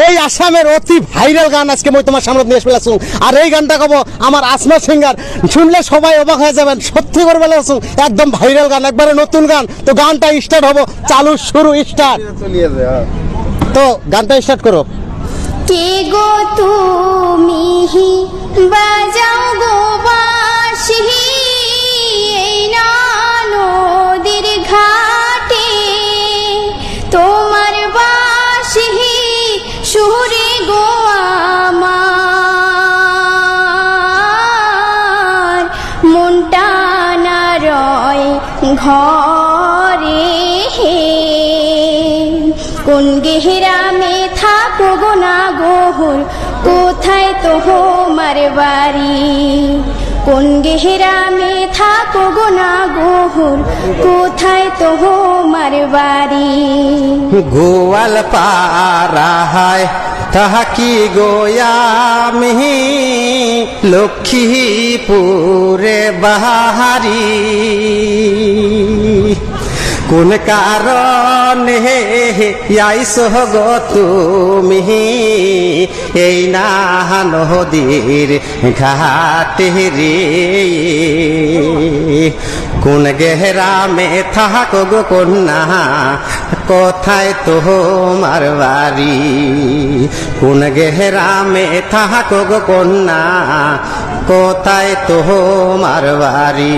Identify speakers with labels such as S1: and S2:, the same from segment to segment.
S1: এই আসামের অতি ভাইরাল গান আজকে মই তোমার সামনে নিয়ে ফেলাছো। আর এই গানটা কব আমার আসমা সিঙ্গার, শুনলে সবাই অবাক হয়ে যাবেন, সত্যি করে ফেলাছো একদম ভাইরাল গান, একবারে নতুন গান। তো গানটা স্টার্ট হবো, চালু শুরু স্টার্ট। তো গানটা স্টার্ট করো।
S2: কে গো তুমি বাজাও গো বাঁশি এই না নদীর ঘাটে, তোমার বাঁশি সুরে গো আমার মনটা না রয় ঘরে। কোন গেহরামে থাকো গো না গোহর, কোথায় তোমার বাড়ি? কোন গেহরামে থাকো গো না গোহর, কোথায় তোমার বাড়ি?
S3: গোয়াল পাড়ায় তাহাকি গোয়ামি লক্ষ্মীপুরে বাহারি। কোন কারণে আইছো গো তুমি এই না নদীর ঘাটে রে? কোন গেহরামে থাকো গো কন্যা, কোথায় তোমার বাড়ি? কোন গেহরামে থাকো গো কন্যা, কোথায় তোমার বাড়ি?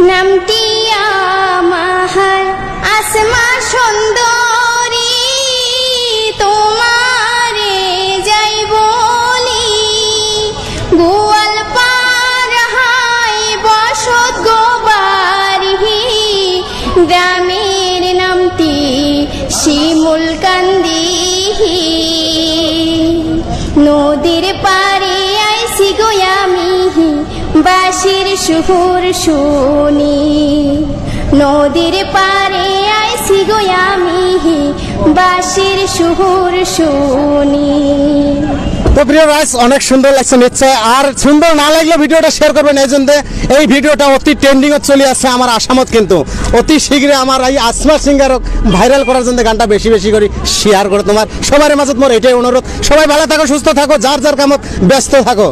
S2: নামটি আমার আসমা সুন্দরী, তোমারে যাই বলি গোয়াল পাড়ায় বসত গো বাড়ি। গ্রামের নামটি শিমুল কান্দি, নদীর পাড়ে আইসি গো আমি বাঁশির সুর শুনি। নদীর পাড়ে আইসি গো আমি বাঁশির সুর শুনি।
S1: তো প্রিয় রাইস, অনেক সুন্দর লাগছে নিশ্চয়। আর সুন্দর না লাগলে ভিডিওটা শেয়ার করবেন, এই জন্য এই ভিডিওটা অতি ট্রেন্ডিং চলে আসছে আমার আসামত। কিন্তু অতি শীঘ্রই আমার এই আসমা সিঙ্গারক ভাইরাল করার জন্য গানটা বেশি বেশি করে শেয়ার করো। তোমার সবার মাঝে মোর এটাই অনুরোধ। সবাই ভালো থাকো, সুস্থ থাকো, যার যার কামত ব্যস্ত থাকো।